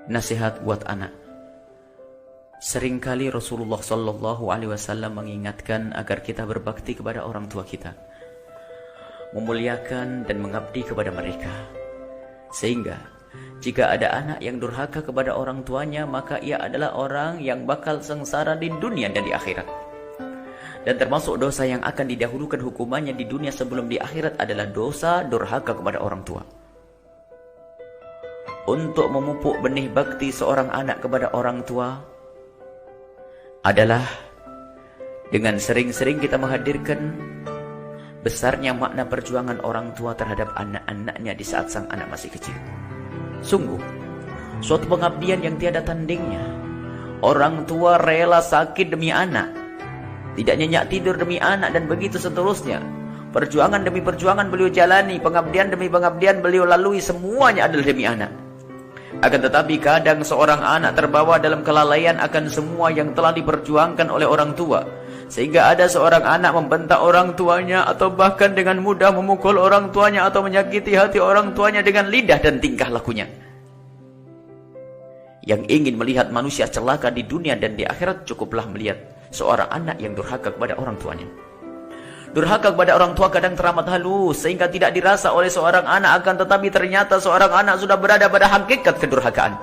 Nasihat buat anak. Seringkali Rasulullah Shallallahu Alaihi Wasallam mengingatkan agar kita berbakti kepada orang tua kita, memuliakan dan mengabdi kepada mereka. Sehingga jika ada anak yang durhaka kepada orang tuanya, maka ia adalah orang yang bakal sengsara di dunia dan di akhirat. Dan termasuk dosa yang akan didahulukan hukumannya di dunia sebelum di akhirat adalah dosa durhaka kepada orang tua. Untuk memupuk benih bakti seorang anak kepada orang tua adalah dengan sering-sering kita menghadirkan besarnya makna perjuangan orang tua terhadap anak-anaknya di saat sang anak masih kecil. Sungguh, suatu pengabdian yang tiada tandingnya. Orang tua rela sakit demi anak, tidak nyenyak tidur demi anak, dan begitu seterusnya. Perjuangan demi perjuangan beliau jalani, pengabdian demi pengabdian beliau lalui, semuanya adalah demi anak. Akan tetapi kadang seorang anak terbawa dalam kelalaian akan semua yang telah diperjuangkan oleh orang tua, sehingga ada seorang anak membentak orang tuanya, atau bahkan dengan mudah memukul orang tuanya, atau menyakiti hati orang tuanya dengan lidah dan tingkah lakunya. Yang ingin melihat manusia celaka di dunia dan di akhirat, cukuplah melihat seorang anak yang durhaka kepada orang tuanya. Durhaka kepada orang tua kadang teramat halus sehingga tidak dirasa oleh seorang anak, akan tetapi ternyata seorang anak sudah berada pada hakikat kedurhakaan.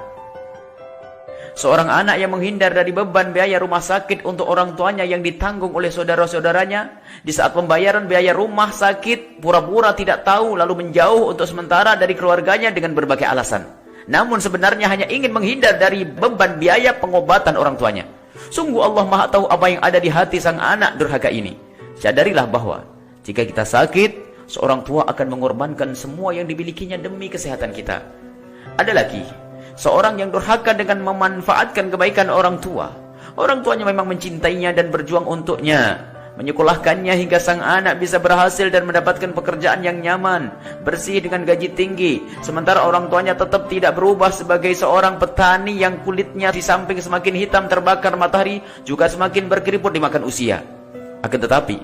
Seorang anak yang menghindar dari beban biaya rumah sakit untuk orang tuanya yang ditanggung oleh saudara-saudaranya, di saat pembayaran biaya rumah sakit pura-pura tidak tahu lalu menjauh untuk sementara dari keluarganya dengan berbagai alasan. Namun sebenarnya hanya ingin menghindar dari beban biaya pengobatan orang tuanya. Sungguh Allah Maha tahu apa yang ada di hati sang anak durhaka ini. Sadarilah bahwa jika kita sakit, seorang tua akan mengorbankan semua yang dimilikinya demi kesehatan kita. Ada lagi seorang yang durhaka dengan memanfaatkan kebaikan orang tua. Orang tuanya memang mencintainya dan berjuang untuknya, menyekolahkannya hingga sang anak bisa berhasil dan mendapatkan pekerjaan yang nyaman, bersih dengan gaji tinggi. Sementara orang tuanya tetap tidak berubah sebagai seorang petani yang kulitnya di samping semakin hitam terbakar matahari, juga semakin berkeriput dimakan usia. Akan tetapi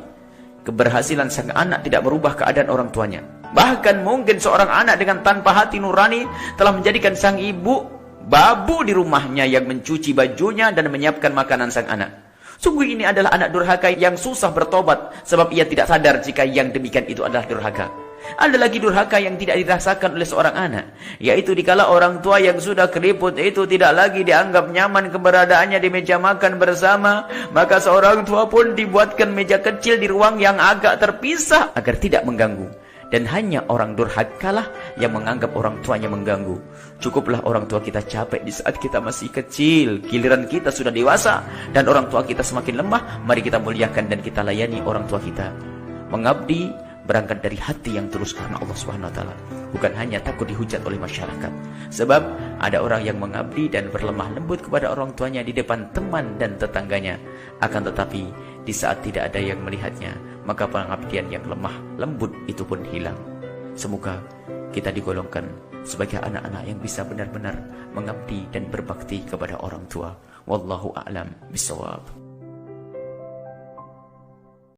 keberhasilan sang anak tidak merubah keadaan orang tuanya. Bahkan mungkin seorang anak dengan tanpa hati nurani telah menjadikan sang ibu babu di rumahnya yang mencuci bajunya dan menyiapkan makanan sang anak. Sungguh ini adalah anak durhaka yang susah bertobat, sebab ia tidak sadar jika yang demikian itu adalah durhaka. Ada lagi durhaka yang tidak dirasakan oleh seorang anak, yaitu dikala orang tua yang sudah keriput itu tidak lagi dianggap nyaman keberadaannya di meja makan bersama, maka seorang tua pun dibuatkan meja kecil di ruang yang agak terpisah agar tidak mengganggu. Dan hanya orang durhakalah yang menganggap orang tuanya mengganggu. Cukuplah orang tua kita capek di saat kita masih kecil, giliran kita sudah dewasa dan orang tua kita semakin lemah, mari kita muliakan dan kita layani orang tua kita. Mengabdi berangkat dari hati yang tulus karena Allah Subhanahu wa taala, bukan hanya takut dihujat oleh masyarakat. Sebab ada orang yang mengabdi dan berlemah lembut kepada orang tuanya di depan teman dan tetangganya, akan tetapi di saat tidak ada yang melihatnya, maka pengabdian yang lemah lembut itu pun hilang. Semoga kita digolongkan sebagai anak-anak yang bisa benar-benar mengabdi dan berbakti kepada orang tua. Wallahu a'lam bishawab.